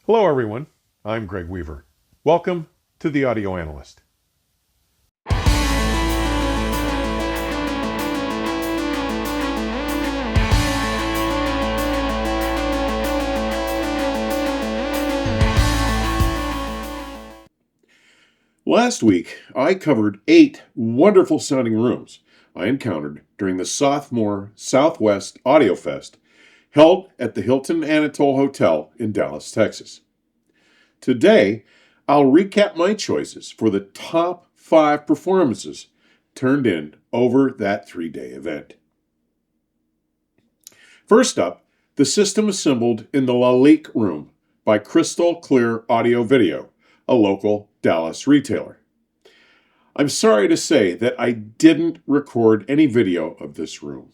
Hello everyone, I'm Greg Weaver. Welcome to The Audio Analyst. Last week, I covered 8 wonderful sounding rooms I encountered during the Sophomore Southwest Audio Fest held at the Hilton Anatole Hotel in Dallas, Texas. Today, I'll recap my choices for the top 5 performances turned in over that 3-day event. First up, the system assembled in the Lalique room by Krystal Clear Audio Video, a local Dallas retailer. I'm sorry to say that I didn't record any video of this room.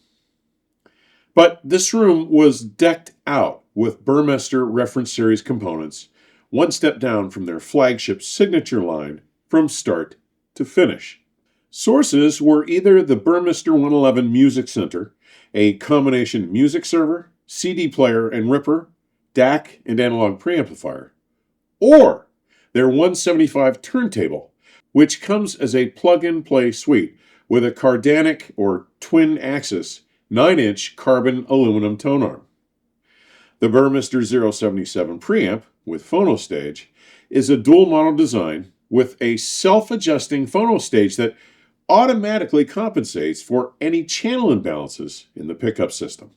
But this room was decked out with Burmester reference series components, one step down from their flagship signature line from start to finish. Sources were either the Burmester 111 Music Center, a combination music server, CD player and ripper, DAC and analog preamplifier, or their 175 turntable, which comes as a plug-and-play suite with a Cardanic or twin-axis 9-inch carbon aluminum tone arm. The Burmester 077 preamp with phonostage is a dual mono design with a self-adjusting phonostage that automatically compensates for any channel imbalances in the pickup system.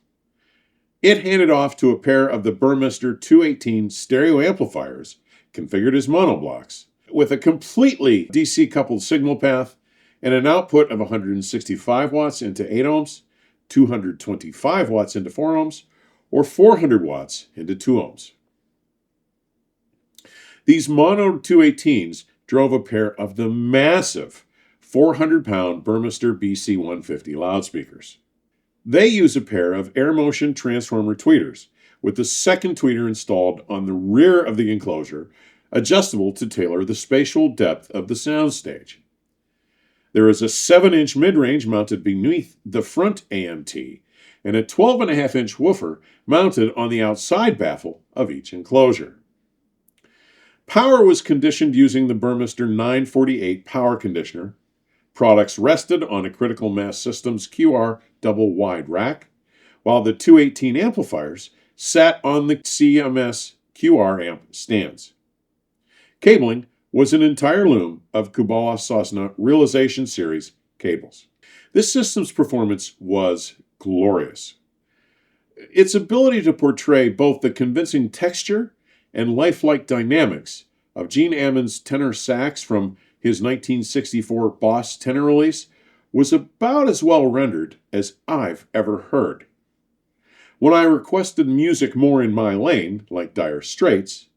It handed off to a pair of the Burmester 218 stereo amplifiers configured as monoblocks, with a completely DC-coupled signal path and an output of 165 watts into 8 ohms, 225 watts into 4 ohms, or 400 watts into 2 ohms. These mono 218s drove a pair of the massive 400-pound Burmester BC150 loudspeakers. They use a pair of air motion transformer tweeters, with the second tweeter installed on the rear of the enclosure, adjustable to tailor the spatial depth of the soundstage. There is a 7-inch mid-range mounted beneath the front AMT, and a 12.5-inch woofer mounted on the outside baffle of each enclosure. Power was conditioned using the Burmester 948 power conditioner. Products rested on a Critical Mass Systems QR double-wide rack, while the 218 amplifiers sat on the CMS QR amp stands. Cabling was an entire loom of Kubala Sosna Realization Series cables. This system's performance was glorious. Its ability to portray both the convincing texture and lifelike dynamics of Gene Ammons' tenor sax from his 1964 Boss tenor release was about as well rendered as I've ever heard. When I requested music more in my lane, like Dire Straits,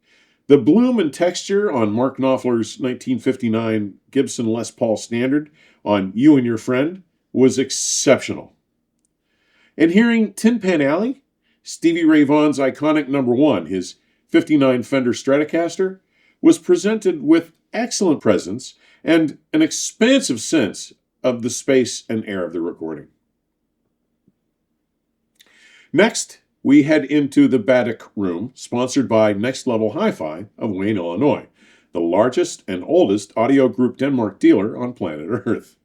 the bloom and texture on Mark Knopfler's 1959 Gibson Les Paul Standard on You and Your Friend was exceptional. And hearing Tin Pan Alley, Stevie Ray Vaughan's iconic number 1, his 59 Fender Stratocaster, was presented with excellent presence and an expansive sense of the space and air of the recording. Next, we head into the Batik room, sponsored by Next Level HiFi of Wayne, Illinois, the largest and oldest Audio Group Denmark dealer on planet Earth.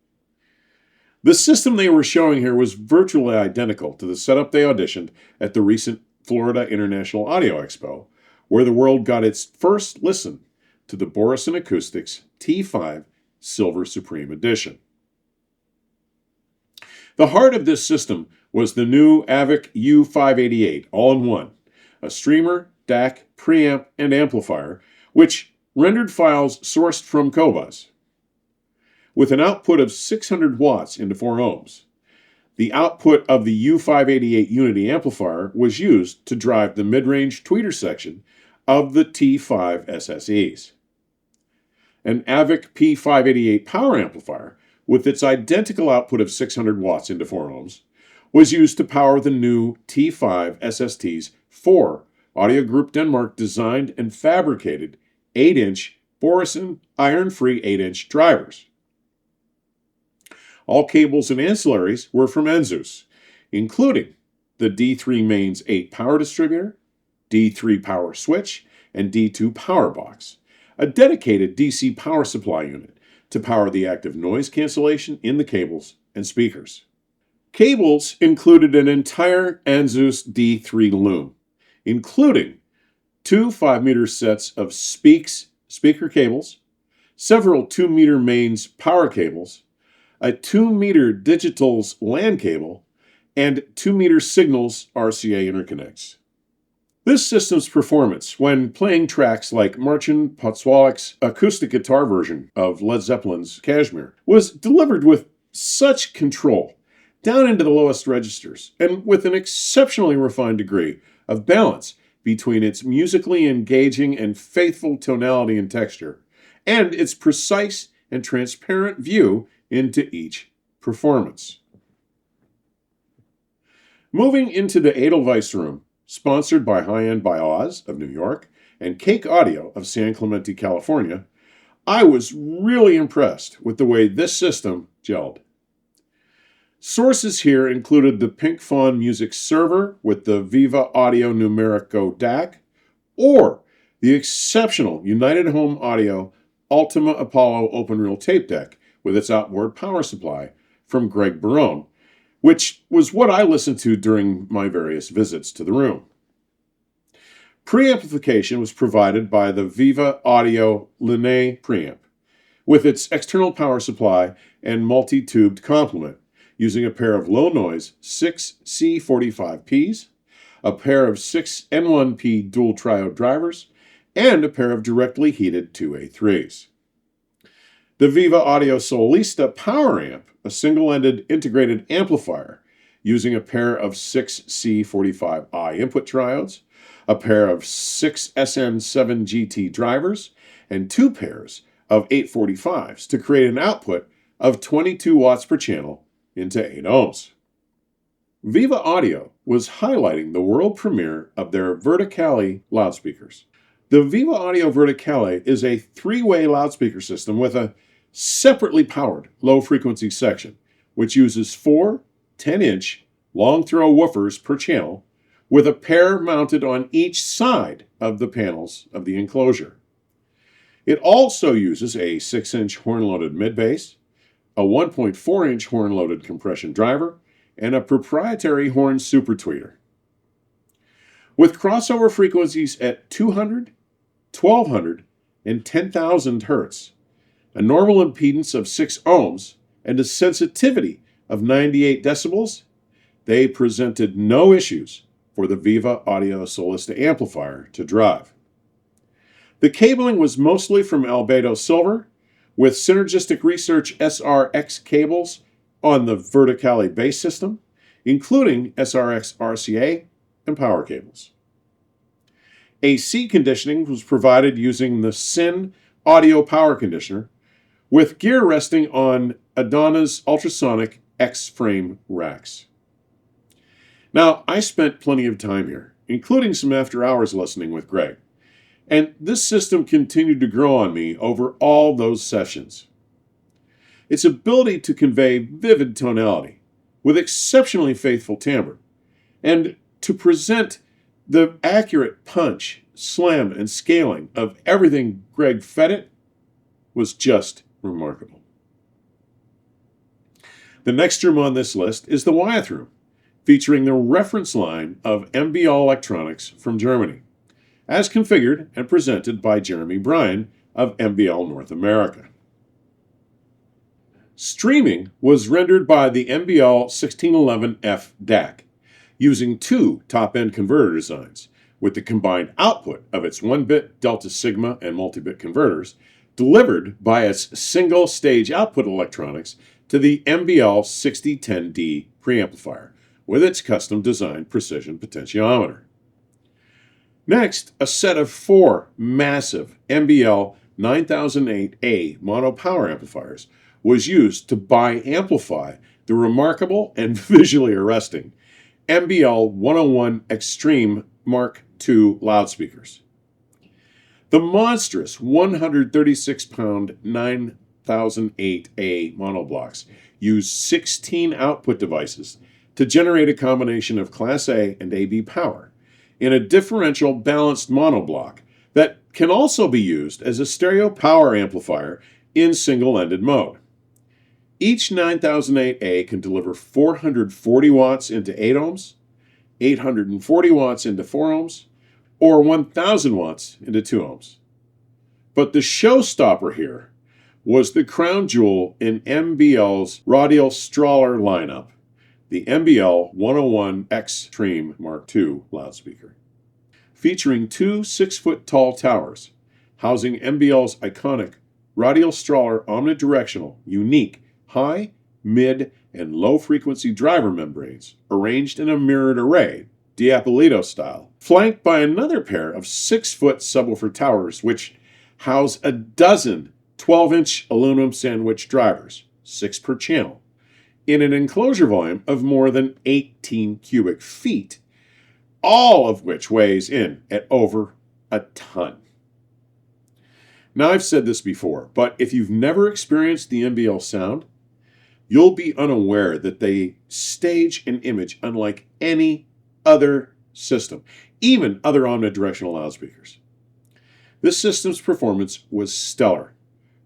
The system they were showing here was virtually identical to the setup they auditioned at the recent Florida International Audio Expo, where the world got its first listen to the Boris & Acoustics T5 Silver Supreme Edition. The heart of this system was the new AVIC U588 all-in-one, a streamer, DAC, preamp, and amplifier, which rendered files sourced from Qobuz. With an output of 600 watts into 4 ohms, the output of the U588 Unity amplifier was used to drive the mid-range tweeter section of the T5 SSEs. An AVIC P588 power amplifier, with its identical output of 600 watts into 4 ohms, was used to power the new T5 SST's 4 Audio Group Denmark designed and fabricated 8-inch Borison iron-free 8-inch drivers. All cables and ancillaries were from Enzus, including the D3 Mains 8 power distributor, D3 power switch, and D2 power box, a dedicated DC power supply unit to power the active noise cancellation in the cables and speakers. Cables included an entire Anzus D3 loom, including 2 5-meter sets of speaker cables, several 2-meter mains power cables, a 2-meter digitals LAN cable, and 2-meter signals RCA interconnects. This system's performance when playing tracks like Marcin Potswalek's acoustic guitar version of Led Zeppelin's Kashmir was delivered with such control, down into the lowest registers, and with an exceptionally refined degree of balance between its musically engaging and faithful tonality and texture, and its precise and transparent view into each performance. Moving into the Edelweiss room, sponsored by High End by Oz of New York and Cake Audio of San Clemente, California, I was really impressed with the way this system gelled. Sources here included the Pink Fawn Music Server with the Viva Audio Numerico DAC, or the exceptional United Home Audio Ultima Apollo Open Reel Tape Deck with its outboard power supply from Greg Barone, which was what I listened to during my various visits to the room. Preamplification was provided by the Viva Audio Linné preamp, with its external power supply and multi-tubed complement, using a pair of low-noise 6 C45Ps, a pair of 6 N1P dual triode drivers, and a pair of directly heated 2A3s. The Viva Audio Solista Power Amp, a single-ended integrated amplifier using a pair of 6 C45I input triodes, a pair of 6 SN7GT drivers, and 2 pairs of 845s to create an output of 22 watts per channel into 8 ohms. Viva Audio was highlighting the world premiere of their Verticale loudspeakers. The Viva Audio Verticale is a 3-way loudspeaker system with a separately powered low-frequency section, which uses 4 10-inch long-throw woofers per channel, with a pair mounted on each side of the panels of the enclosure. It also uses a 6-inch horn-loaded mid-bass, a 1.4-inch horn-loaded compression driver, and a proprietary horn super tweeter. With crossover frequencies at 200, 1200, and 10,000 Hz, a normal impedance of 6 ohms, and a sensitivity of 98 decibels, they presented no issues for the Viva Audio Solista amplifier to drive. The cabling was mostly from Albedo silver, with Synergistic Research SRX cables on the Verticale bass system, including SRX RCA and power cables. AC conditioning was provided using the SYN audio power conditioner, with gear resting on Adana's ultrasonic X-frame racks. Now, I spent plenty of time here, including some after-hours listening with Greg, and this system continued to grow on me over all those sessions. Its ability to convey vivid tonality with exceptionally faithful timbre, and to present the accurate punch, slam, and scaling of everything Greg fed it was just remarkable. The next room on this list is the Wyeth room, featuring the reference line of MBL Electronics from Germany, as configured and presented by Jeremy Bryan of MBL North America. Streaming was rendered by the MBL 1611F DAC, using 2 top-end converter designs, with the combined output of its 1-bit Delta Sigma and multi-bit converters delivered by its single-stage output electronics to the MBL 6010D preamplifier, with its custom-designed precision potentiometer. Next, a set of 4 massive MBL 9008A mono power amplifiers was used to bi-amplify the remarkable and visually arresting MBL 101 Extreme Mark II loudspeakers. The monstrous 136-pound 9008A monoblocks use 16 output devices to generate a combination of Class A and AB power in a differential balanced monoblock that can also be used as a stereo power amplifier in single-ended mode. Each 9008A can deliver 440 watts into 8 ohms, 840 watts into 4 ohms, or 1000 watts into 2 ohms. But the showstopper here was the crown jewel in MBL's radial Strahler lineup, the MBL 101X Extreme Mark II loudspeaker. Featuring two 6-foot-tall towers, housing MBL's iconic radial Strahler omnidirectional, unique, high, mid, and low-frequency driver membranes arranged in a mirrored array, Diapolito style, flanked by another pair of 6-foot subwoofer towers which house a dozen 12-inch aluminum sandwich drivers, 6 per channel, in an enclosure volume of more than 18 cubic feet, all of which weighs in at over a ton. Now, I've said this before, but if you've never experienced the MBL sound, you'll be unaware that they stage an image unlike any other system, even other omnidirectional loudspeakers. This system's performance was stellar,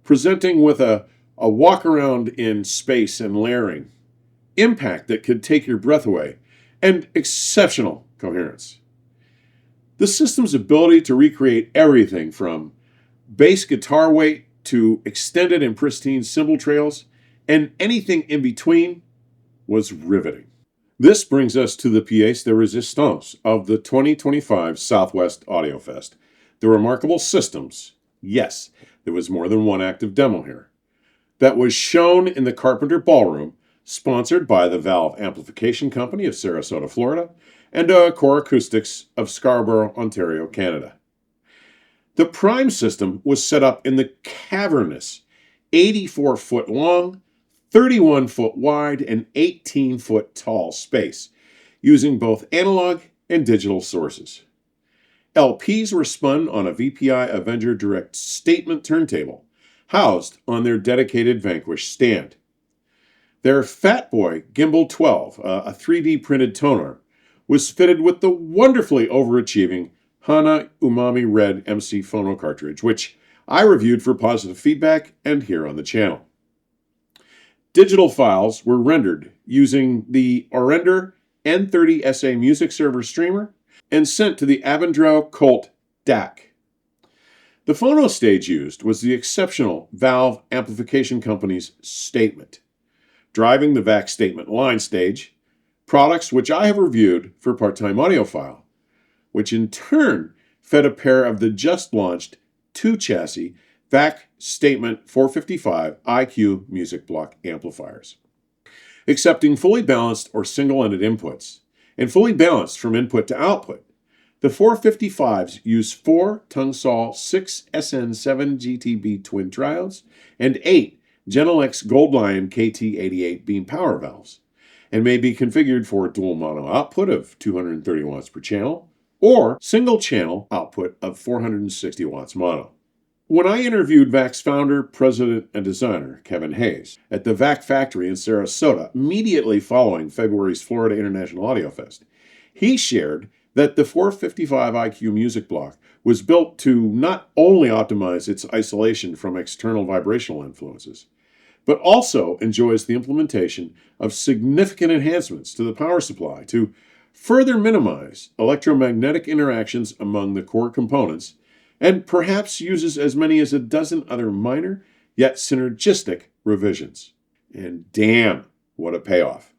presenting with a walk around in space and layering, impact that could take your breath away, and exceptional coherence. The system's ability to recreate everything from bass guitar weight to extended and pristine cymbal trails and anything in between was riveting. This brings us to the pièce de résistance of the 2025 Southwest Audio Fest, the remarkable systems. Yes, there was more than one active demo here. That was shown in the Carpenter Ballroom, sponsored by the Valve Amplification Company of Sarasota, Florida, and Acora Acoustics of Scarborough, Ontario, Canada. The Prime system was set up in the cavernous 84-foot long, 31-foot wide, and 18-foot tall space, using both analog and digital sources. LPs were spun on a VPI Avenger Direct statement turntable, housed on their dedicated Vanquish stand. Their Fatboy Gimbal 12, a 3D printed toner, was fitted with the wonderfully overachieving Hana Umami Red MC phono cartridge, which I reviewed for positive feedback and here on the channel. Digital files were rendered using the Orender N30SA music server streamer and sent to the Avendro Colt DAC. The phono stage used was the exceptional Valve Amplification Company's statement, driving the VAC statement line stage, products which I have reviewed for Part-Time Audiophile, which in turn fed a pair of the just-launched 2-chassis VAC Statement 455 IQ Music Block amplifiers, accepting fully balanced or single-ended inputs, and fully balanced from input to output. The 455s use 4 Tungsol 6SN7 GTB twin triodes and 8 Genelex Goldlion KT88 beam power valves, and may be configured for dual mono output of 230 watts per channel, or single channel output of 460 watts mono. When I interviewed VAC's founder, president, and designer, Kevin Hayes, at the VAC factory in Sarasota immediately following February's Florida International Audio Fest, he shared that the 455 IQ music block was built to not only optimize its isolation from external vibrational influences, but also enjoys the implementation of significant enhancements to the power supply to further minimize electromagnetic interactions among the core components, and perhaps uses as many as a dozen other minor, yet synergistic revisions. And damn, what a payoff.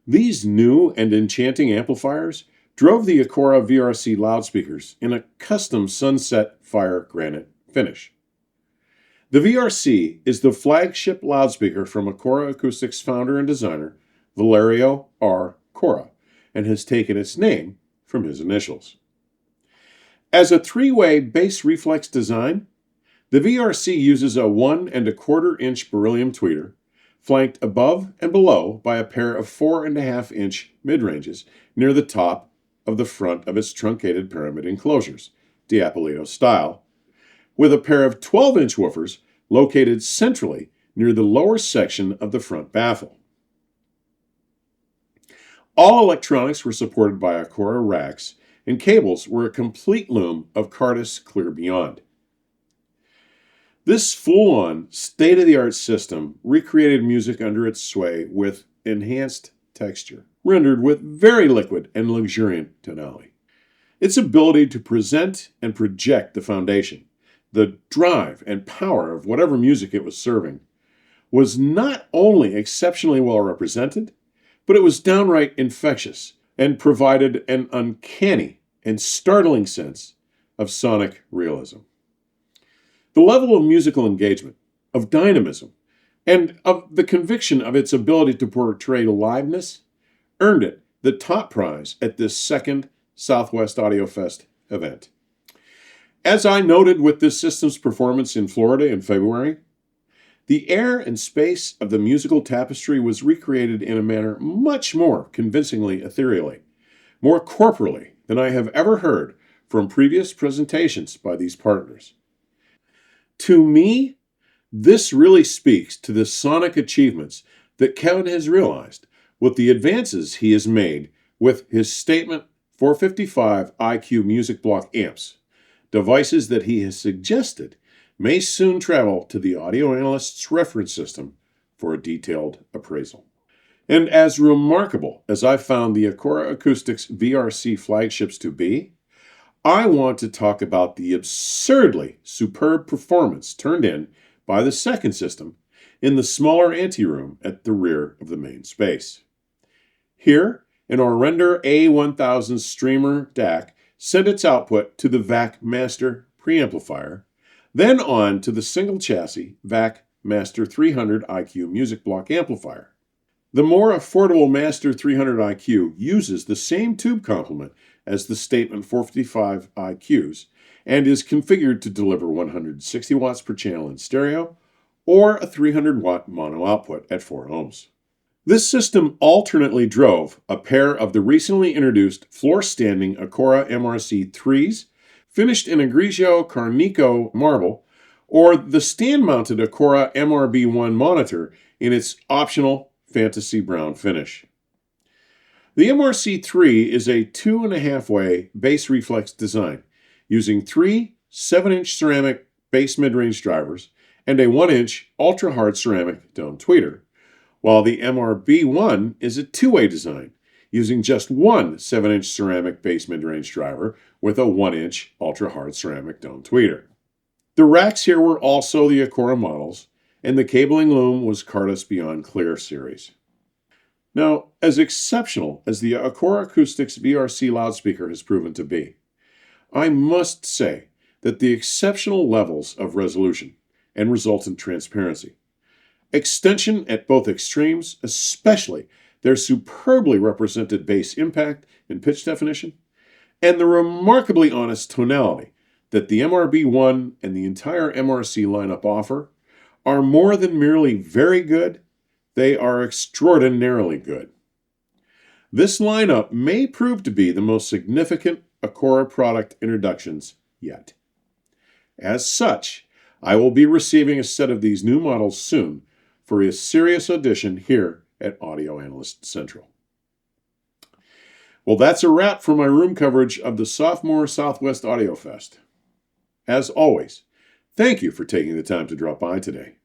These new and enchanting amplifiers drove the Acora VRC loudspeakers in a custom Sunset Fire granite finish. The VRC is the flagship loudspeaker from Acora Acoustics founder and designer Valerio R. Cora, and has taken its name from his initials. As a 3-way bass reflex design, the VRC uses a 1 1/4-inch beryllium tweeter, flanked above and below by a pair of 4.5-inch mid-ranges near the top of the front of its truncated pyramid enclosures, Diapolito style, with a pair of 12-inch woofers located centrally near the lower section of the front baffle. All electronics were supported by Acora racks and cables were a complete loom of Cardus Clear Beyond. This full-on, state-of-the-art system recreated music under its sway with enhanced texture, rendered with very liquid and luxuriant tonality. Its ability to present and project the foundation, the drive and power of whatever music it was serving, was not only exceptionally well represented, but it was downright infectious and provided an uncanny and startling sense of sonic realism. The level of musical engagement, of dynamism, and of the conviction of its ability to portray liveness earned it the top prize at this second Southwest Audio Fest event. As I noted with this system's performance in Florida in February, the air and space of the musical tapestry was recreated in a manner much more convincingly ethereally, more corporally than I have ever heard from previous presentations by these partners. To me, this really speaks to the sonic achievements that Kevin has realized with the advances he has made with his Statement 455 IQ music block amps, devices that he has suggested may soon travel to the audio analyst's reference system for a detailed appraisal. And as remarkable as I found the Acora Acoustics VRC flagships to be, I want to talk about the absurdly superb performance turned in by the second system in the smaller anteroom at the rear of the main space. Here, an Orrender A1000 streamer DAC sent its output to the VAC Master preamplifier, then on to the single chassis VAC Master 300 IQ music block amplifier. The more affordable Master 300 IQ uses the same tube complement as the Statement 455 IQs and is configured to deliver 160 watts per channel in stereo or a 300 watt mono output at 4 ohms. This system alternately drove a pair of the recently introduced floor-standing Acora MRC 3s finished in a Grigio Carnico marble, or the stand-mounted Acora MRB1 monitor in its optional fantasy brown finish. The MRC3 is a 2.5-way bass reflex design using 3 7-inch ceramic bass mid-range drivers and a 1-inch ultra-hard ceramic dome tweeter, while the MRB1 is a 2-way design using just one 7-inch ceramic bass mid-range driver with a 1-inch ultra-hard ceramic dome tweeter. The racks here were also the Acora models, and the cabling loom was Cardus Beyond Clear series. Now, as exceptional as the Acora Acoustics VRC loudspeaker has proven to be, I must say that the exceptional levels of resolution and resultant transparency, extension at both extremes, especially their superbly represented bass impact and pitch definition, and the remarkably honest tonality that the MRB1 and the entire MRC lineup offer are more than merely very good, they are extraordinarily good. This lineup may prove to be the most significant Acora product introductions yet. As such, I will be receiving a set of these new models soon for a serious audition here at Audio Analyst Central. Well, that's a wrap for my room coverage of the Sophomore Southwest Audio Fest. As always, thank you for taking the time to drop by today.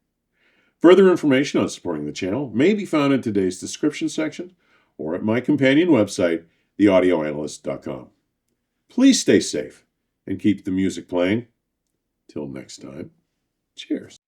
Further information on supporting the channel may be found in today's description section or at my companion website, theaudioanalyst.com. Please stay safe and keep the music playing. Till next time, cheers.